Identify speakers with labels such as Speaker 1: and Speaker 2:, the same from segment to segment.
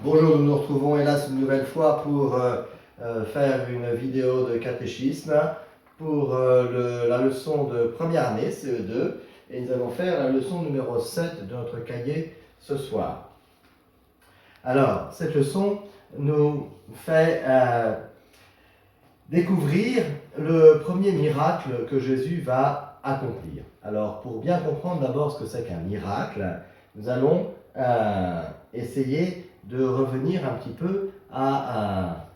Speaker 1: Bonjour, nous nous retrouvons hélas une nouvelle fois pour faire une vidéo de catéchisme pour la leçon de première année, CE2, et nous allons faire la leçon numéro 7 de notre cahier ce soir. Alors, cette leçon nous fait découvrir le premier miracle que Jésus va accomplir. Alors, pour bien comprendre d'abord ce que c'est qu'un miracle, nous allons essayer de revenir un petit peu à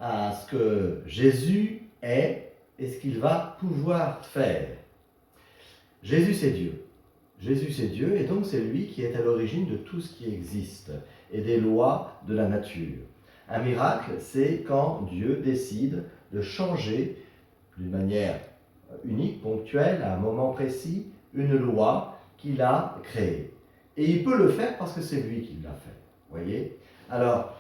Speaker 1: ce que Jésus est et ce qu'il va pouvoir faire. Jésus, c'est Dieu. Jésus, c'est Dieu, et donc c'est lui qui est à l'origine de tout ce qui existe et des lois de la nature. Un miracle, c'est quand Dieu décide de changer d'une manière unique, ponctuelle, à un moment précis, une loi qu'il a créée. Et il peut le faire parce que c'est lui qui l'a fait. Voyez ? Alors,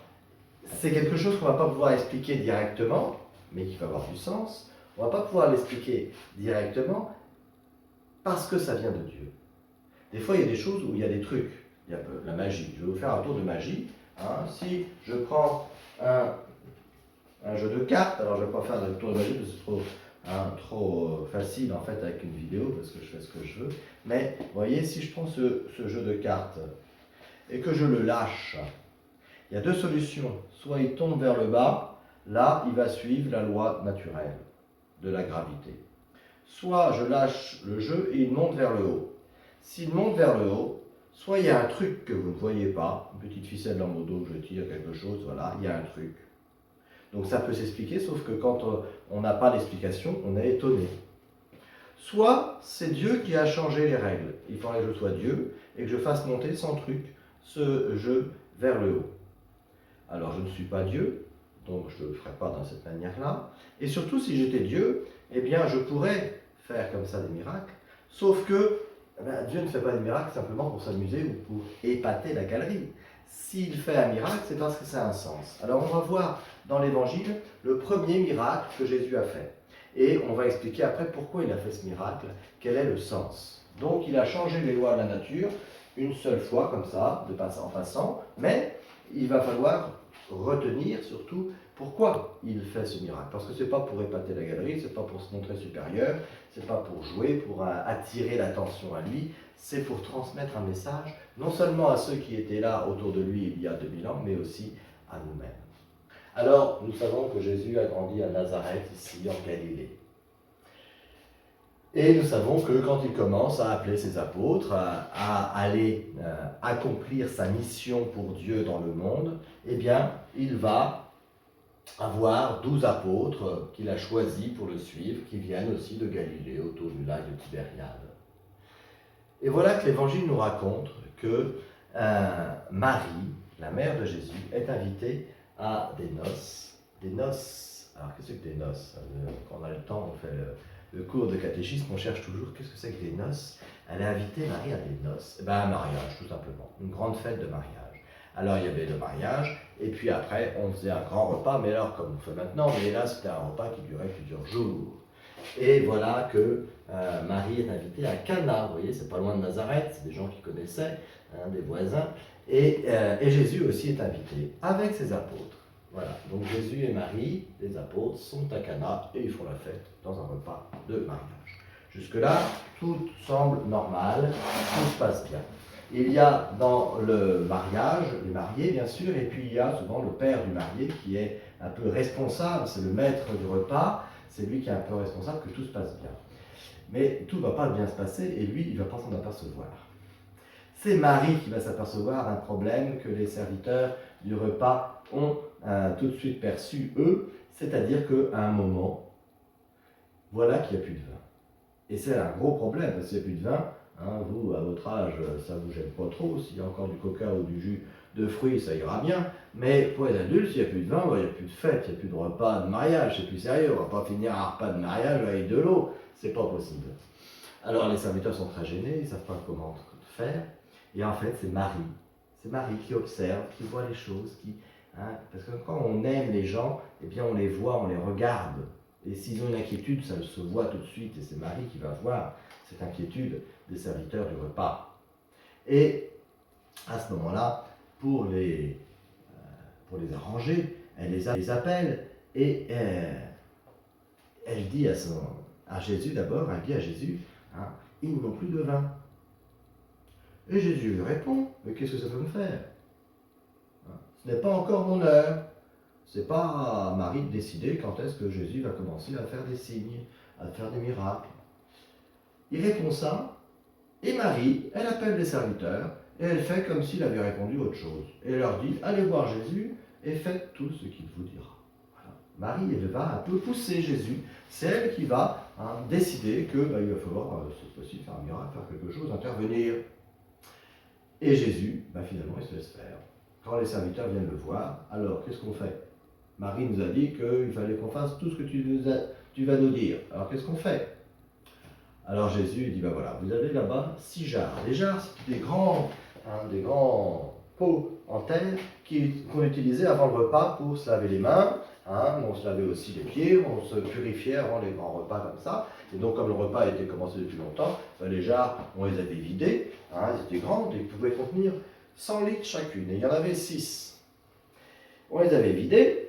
Speaker 1: c'est quelque chose qu'on ne va pas pouvoir expliquer directement, mais qui va avoir du sens. On ne va pas pouvoir l'expliquer directement parce que ça vient de Dieu. Des fois, il y a des choses où il y a des trucs. Il y a la magie. Je vais vous faire un tour de magie. Si je prends un jeu de cartes, alors je ne vais pas faire le tour de magie parce que c'est trop facile en fait avec une vidéo parce que je fais ce que je veux. Mais vous voyez, si je prends ce jeu de cartes et que je le lâche, il y a deux solutions. Soit il tombe vers le bas, là il va suivre la loi naturelle de la gravité. Soit je lâche le jeu et il monte vers le haut. S'il monte vers le haut, soit il y a un truc que vous ne voyez pas, une petite ficelle dans mon dos, je tire quelque chose, voilà, il y a un truc. Donc ça peut s'expliquer, sauf que quand on n'a pas d'explication, on est étonné. Soit c'est Dieu qui a changé les règles. Il faudrait que je sois Dieu et que je fasse monter sans truc ce jeu vers le haut. Alors je ne suis pas Dieu, donc je ne le ferai pas dans cette manière-là. Et surtout, si j'étais Dieu, eh bien je pourrais faire comme ça des miracles, sauf que Dieu ne fait pas des miracles simplement pour s'amuser ou pour épater la galerie. S'il fait un miracle, c'est parce que ça a un sens. Alors on va voir dans l'Évangile le premier miracle que Jésus a fait. Et on va expliquer après pourquoi il a fait ce miracle, quel est le sens. Donc il a changé les lois de la nature une seule fois, comme ça, en passant, mais il va falloir retenir surtout pourquoi il fait ce miracle. Parce que ce n'est pas pour épater la galerie, ce n'est pas pour se montrer supérieur, ce n'est pas pour jouer, pour attirer l'attention à lui, c'est pour transmettre un message, non seulement à ceux qui étaient là autour de lui il y a 2000 ans, mais aussi à nous-mêmes. Alors, nous savons que Jésus a grandi à Nazareth, ici en Galilée. Et nous savons que quand il commence à appeler ses apôtres, à aller accomplir sa mission pour Dieu dans le monde, eh bien, il va avoir 12 apôtres qu'il a choisis pour le suivre, qui viennent aussi de Galilée, autour du lac de Tibériade. Et voilà que l'Évangile nous raconte que Marie, la mère de Jésus, est invitée à des noces. Des noces, alors qu'est-ce que des noces ? Quand on a le temps, on fait le cours de catéchisme, on cherche toujours qu'est-ce que c'est que des noces. Elle a invité Marie à des noces, un mariage tout simplement, une grande fête de mariage. Alors il y avait le mariage, et puis après on faisait un grand repas, mais alors comme on fait maintenant, mais là c'était un repas qui durait plusieurs jours. Et voilà que Marie est invitée à Cana, vous voyez, c'est pas loin de Nazareth, c'est des gens qui connaissaient, des voisins, et Jésus aussi est invité avec ses apôtres. Voilà, donc Jésus et Marie, les apôtres, sont à Cana et ils font la fête dans un repas de mariage. Jusque-là, tout semble normal, tout se passe bien. Il y a dans le mariage, les mariés bien sûr, et puis il y a souvent le père du marié qui est un peu responsable, c'est le maître du repas, c'est lui qui est un peu responsable que tout se passe bien. Mais tout ne va pas bien se passer et lui, il ne va pas s'en apercevoir. C'est Marie qui va s'apercevoir d'un problème que les serviteurs du repas ont tout de suite perçu, eux, c'est-à-dire qu'à un moment, voilà qu'il n'y a plus de vin. Et c'est un gros problème, parce qu'il n'y a plus de vin. Vous, à votre âge, ça ne vous gêne pas trop. S'il y a encore du coca ou du jus de fruits, ça ira bien. Mais pour les adultes, s'il n'y a plus de vin, il n'y a plus de fête, il n'y a plus de repas de mariage, c'est plus sérieux. On ne va pas finir un repas de mariage avec de l'eau. C'est pas possible. Alors les serviteurs sont très gênés, ils ne savent pas comment faire. Et en fait, c'est Marie. C'est Marie qui observe, qui voit les choses, parce que quand on aime les gens, eh bien on les voit, on les regarde. Et s'ils ont une inquiétude, ça se voit tout de suite, et c'est Marie qui va voir cette inquiétude des serviteurs du repas. Et à ce moment-là, pour les pour les arranger, elle les appelle et elle dit à Jésus d'abord, elle dit à Jésus, hein, ils n'ont plus de vin. Et Jésus lui répond, mais qu'est-ce que ça peut me faire? Ce n'est pas encore mon heure. Ce n'est pas à Marie de décider quand est-ce que Jésus va commencer à faire des signes, à faire des miracles. Il répond ça, et Marie, elle appelle les serviteurs, et elle fait comme s'il avait répondu autre chose. Et elle leur dit, allez voir Jésus, et faites tout ce qu'il vous dira. Voilà. Marie, elle va un peu pousser Jésus. C'est elle qui va décider qu'il va falloir, cette fois-ci, faire un miracle, faire quelque chose, intervenir. Et Jésus, finalement, il se laisse faire. Quand les serviteurs viennent le voir, alors, qu'est-ce qu'on fait? Marie nous a dit qu'il fallait qu'on fasse tout ce que tu vas nous dire. Alors, qu'est-ce qu'on fait? Alors Jésus dit, voilà, vous avez là-bas 6 jarres. Les jarres, c'était des grands pots en terre qu'on utilisait avant le repas pour se laver les mains. On se lavait aussi les pieds, on se purifiait avant les grands repas comme ça. Et donc, comme le repas était commencé depuis longtemps, les jarres, on les avait vidées. Elles étaient grandes et ils pouvaient contenir 100 litres chacune. Et il y en avait 6. On les avait vidées.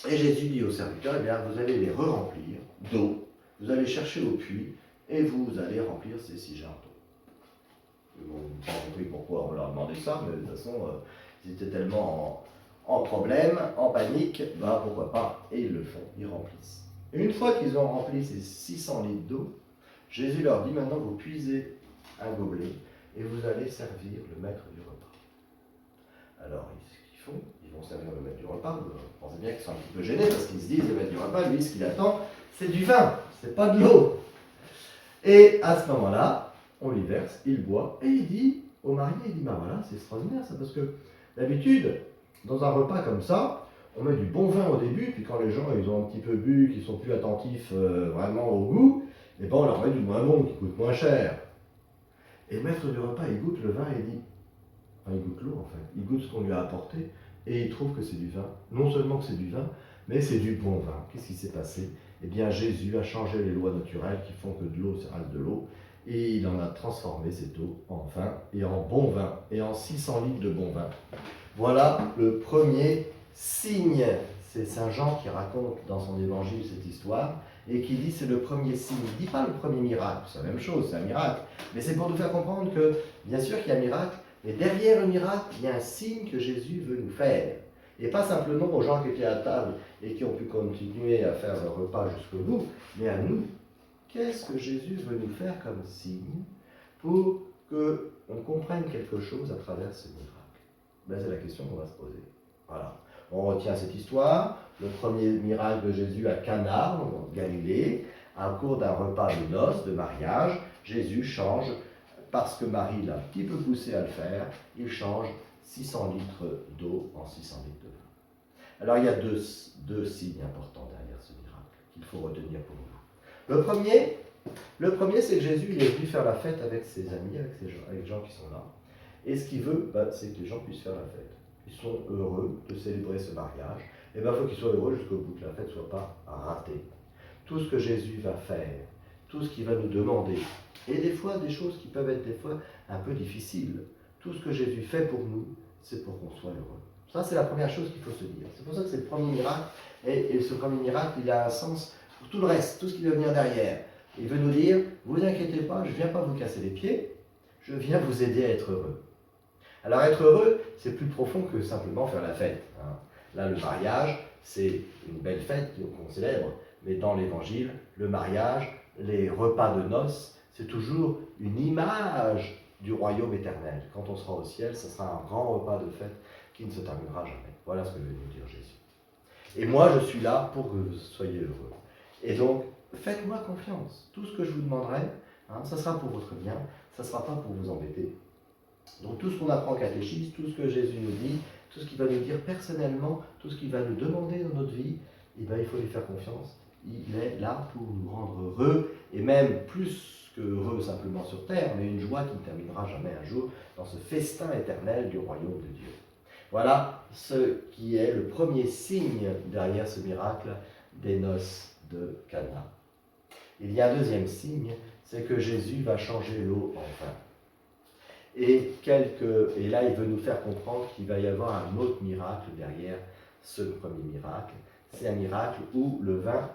Speaker 1: Et Jésus dit aux serviteurs, vous allez les re-remplir d'eau. Vous allez chercher au puits et vous allez remplir ces 6 jarres d'eau. Ils n'ont pas compris pourquoi on leur demandait ça, mais de toute façon, ils étaient tellement en problème, en panique, pourquoi pas, et ils le font, ils remplissent. Et une fois qu'ils ont rempli ces 600 litres d'eau, Jésus leur dit, maintenant vous puisez un gobelet et vous allez servir le maître du repas. Alors, ce qu'ils font, ils vont servir le maître du repas. Vous pensez bien qu'ils sont un petit peu gênés parce qu'ils se disent, le maître du repas, lui, ce qu'il attend, c'est du vin, c'est pas de l'eau. Et à ce moment-là, on lui verse, il boit, et il dit au marié, il dit, voilà, c'est extraordinaire ça, parce que d'habitude, dans un repas comme ça, on met du bon vin au début, puis quand les gens ils ont un petit peu bu, qu'ils sont plus attentifs vraiment au goût, on leur met du moins bon, qui coûte moins cher. Et le maître du repas, il goûte le vin et il dit, il goûte l'eau en fait, il goûte ce qu'on lui a apporté, et il trouve que c'est du vin. Non seulement que c'est du vin, mais c'est du bon vin. Qu'est-ce qui s'est passé? Jésus a changé les lois naturelles qui font que de l'eau, ça reste de l'eau, et il en a transformé cette eau en vin, et en bon vin, et en 600 litres de bon vin. Voilà le premier signe. C'est Saint Jean qui raconte dans son évangile cette histoire, et qui dit c'est le premier signe. Il ne dit pas le premier miracle, c'est la même chose, c'est un miracle. Mais c'est pour nous faire comprendre que, bien sûr qu'il y a un miracle, mais derrière le miracle, il y a un signe que Jésus veut nous faire. Et pas simplement aux gens qui étaient à table et qui ont pu continuer à faire leur repas jusqu'au bout, mais à nous. Qu'est-ce que Jésus veut nous faire comme signe pour qu'on comprenne quelque chose à travers ce miracle? C'est la question qu'on va se poser. Voilà. On retient cette histoire, le premier miracle de Jésus à Cana, en Galilée, à cours d'un repas de noces, de mariage. Jésus change, parce que Marie l'a un petit peu poussé à le faire, il change 600 litres d'eau en 600 litres de vin. Alors il y a deux signes importants derrière ce miracle qu'il faut retenir pour nous. Le premier, c'est que Jésus il est venu faire la fête avec ses amis, avec les gens qui sont là. Et ce qu'il veut, c'est que les gens puissent faire la fête. Ils sont heureux de célébrer ce mariage. Et il faut qu'ils soient heureux jusqu'au bout, que la fête ne soit pas ratée. Tout ce que Jésus va faire, tout ce qu'il va nous demander, et des fois des choses qui peuvent être des fois un peu difficiles, tout ce que Jésus fait pour nous, c'est pour qu'on soit heureux. Ça, c'est la première chose qu'il faut se dire. C'est pour ça que c'est le premier miracle. Et ce premier miracle, il a un sens pour tout le reste, tout ce qui va venir derrière. Il veut nous dire, vous inquiétez pas, je ne viens pas vous casser les pieds, je viens vous aider à être heureux. Alors être heureux, c'est plus profond que simplement faire la fête. Là, le mariage, c'est une belle fête qu'on célèbre, mais dans l'évangile, le mariage, les repas de noces, c'est toujours une image du royaume éternel. Quand on sera au ciel, ce sera un grand repas de fête qui ne se terminera jamais. Voilà ce que veut nous dire Jésus. Et moi, je suis là pour que vous soyez heureux. Et donc, faites-moi confiance. Tout ce que je vous demanderai, ça sera pour votre bien, ça ne sera pas pour vous embêter. Donc tout ce qu'on apprend en catéchisme, tout ce que Jésus nous dit, tout ce qu'il va nous dire personnellement, tout ce qu'il va nous demander dans notre vie, il faut lui faire confiance. Il est là pour nous rendre heureux, et même plus que heureux simplement sur terre, mais une joie qui ne terminera jamais un jour dans ce festin éternel du royaume de Dieu. Voilà ce qui est le premier signe derrière ce miracle des noces de Cana. Il y a un deuxième signe, c'est que Jésus va changer l'eau en vin. Et là, il veut nous faire comprendre qu'il va y avoir un autre miracle derrière ce premier miracle. C'est un miracle où le vin,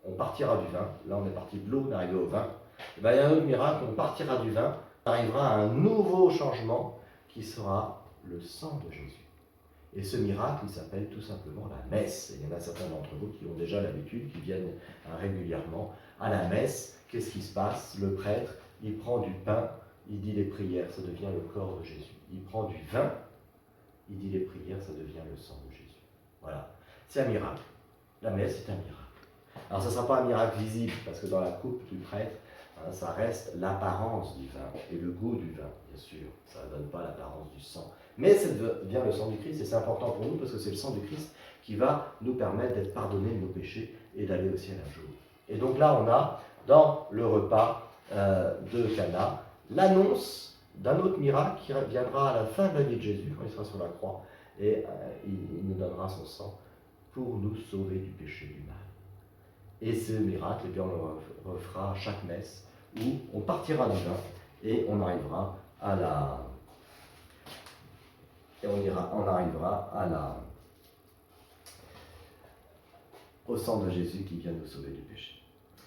Speaker 1: on partira du vin. Là, on est parti de l'eau, on est arrivé au vin. Et bien, il y a un autre miracle, on partira du vin, on arrivera à un nouveau changement qui sera le sang de Jésus. Et ce miracle, il s'appelle tout simplement la messe. Et il y en a certains d'entre vous qui ont déjà l'habitude, qui viennent régulièrement à la messe. Qu'est-ce qui se passe? Le prêtre, il prend du pain, il dit les prières, ça devient le corps de Jésus. Il prend du vin, il dit les prières, ça devient le sang de Jésus. Voilà, c'est un miracle. La messe, c'est un miracle. Alors, ça ne sera pas un miracle visible, parce que dans la coupe du prêtre, ça reste l'apparence du vin et le goût du vin, bien sûr. Ça ne donne pas l'apparence du sang. Mais ça devient le sang du Christ, et c'est important pour nous, parce que c'est le sang du Christ qui va nous permettre d'être pardonnés de nos péchés et d'aller au ciel un jour. Et donc là, on a, dans le repas de Cana, l'annonce d'un autre miracle qui viendra à la fin de la vie de Jésus, quand il sera sur la croix, et il nous donnera son sang pour nous sauver du péché du mal. Et ce miracle, eh bien, on le refera à chaque messe, où on partira du vin et on arrivera à la... Et on arrivera à la... au sang de Jésus qui vient nous sauver du péché.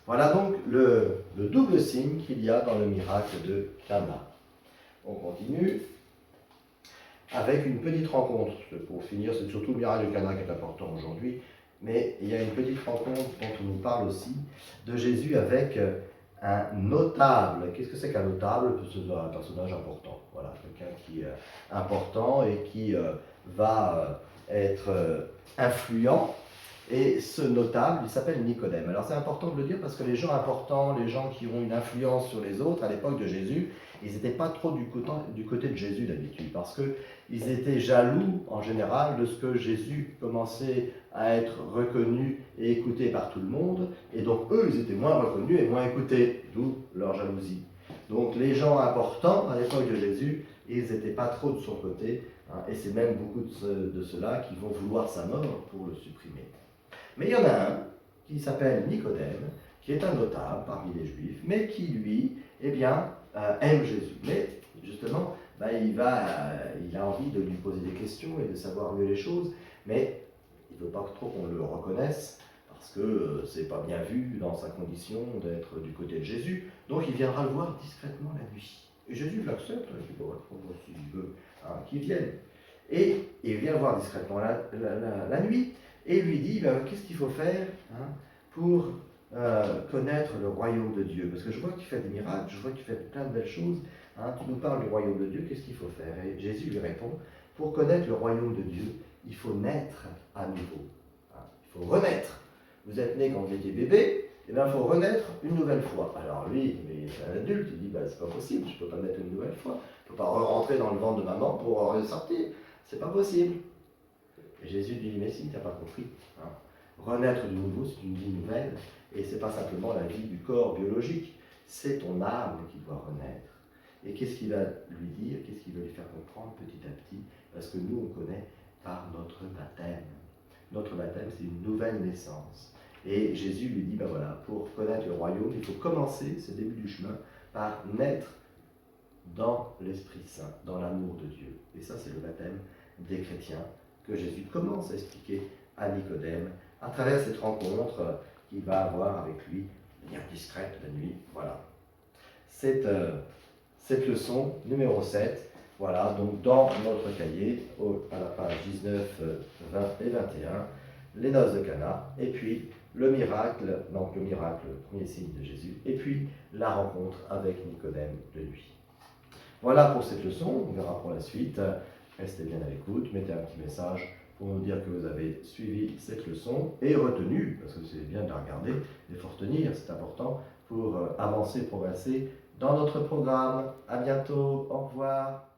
Speaker 1: Voilà donc le double signe qu'il y a dans le miracle de Cana. On continue avec une petite rencontre. Pour finir, c'est surtout le miracle de Cana qui est important aujourd'hui, mais il y a une petite rencontre dont on nous parle aussi de Jésus avec un notable. Qu'est-ce que c'est qu'un notable? C'est un personnage important. Voilà, quelqu'un qui est important et qui va être influent. Et ce notable, il s'appelle Nicodème. Alors c'est important de le dire parce que les gens importants, les gens qui ont une influence sur les autres à l'époque de Jésus, ils n'étaient pas trop du côté de Jésus d'habitude, parce qu'ils étaient jaloux en général de ce que Jésus commençait à être reconnu et écouté par tout le monde, et donc eux, ils étaient moins reconnus et moins écoutés, d'où leur jalousie. Donc les gens importants à l'époque de Jésus, ils n'étaient pas trop de son côté, et c'est même beaucoup de ceux-là qui vont vouloir sa mort pour le supprimer. Mais il y en a un qui s'appelle Nicodème, qui est un notable parmi les Juifs, mais qui, lui, eh bien, aime Jésus. Mais, justement, il a envie de lui poser des questions et de savoir mieux les choses, mais il ne veut pas trop qu'on le reconnaisse, parce que c'est pas bien vu dans sa condition d'être du côté de Jésus. Donc il viendra le voir discrètement la nuit. Et Jésus l'accepte, il peut répondre s'il veut, qu'il vienne. Et il vient le voir discrètement la nuit, et lui dit, qu'est-ce qu'il faut faire pour connaître le royaume de Dieu? Parce que je vois que tu fais des miracles, je vois que tu fais plein de belles choses, tu nous parles du royaume de Dieu, qu'est-ce qu'il faut faire? Et Jésus lui répond, pour connaître le royaume de Dieu, il faut naître à nouveau. Il faut renaître. Vous êtes né quand vous étiez bébé, et bien il faut renaître une nouvelle fois. Alors lui, c'est un adulte, il dit, c'est pas possible, je ne peux pas naître une nouvelle fois, je ne peux pas rentrer dans le ventre de maman pour ressortir, c'est pas possible. Et Jésus lui dit, mais si, tu n'as pas compris. Renaître de nouveau, c'est une vie nouvelle, et ce n'est pas simplement la vie du corps biologique, c'est ton âme qui doit renaître. Et qu'est-ce qu'il va lui dire, qu'est-ce qu'il va lui faire comprendre petit à petit? Parce que nous, on connaît par notre baptême. Notre baptême, c'est une nouvelle naissance. Et Jésus lui dit, voilà, pour connaître le royaume, il faut commencer, c'est le début du chemin, par naître dans l'Esprit Saint, dans l'amour de Dieu. Et ça, c'est le baptême des chrétiens que Jésus commence à expliquer à Nicodème à travers cette rencontre qu'il va avoir avec lui, de manière discrète la nuit. Voilà. Cette leçon numéro 7, voilà, donc dans notre cahier, à la page 19, 20 et 21, les noces de Cana, et puis le miracle, le premier signe de Jésus, et puis la rencontre avec Nicodème de nuit. Voilà pour cette leçon, on verra pour la suite. Restez bien à l'écoute, mettez un petit message pour nous dire que vous avez suivi cette leçon et retenu, parce que c'est bien de la regarder, il faut retenir, c'est important pour avancer, progresser dans notre programme. À bientôt, au revoir.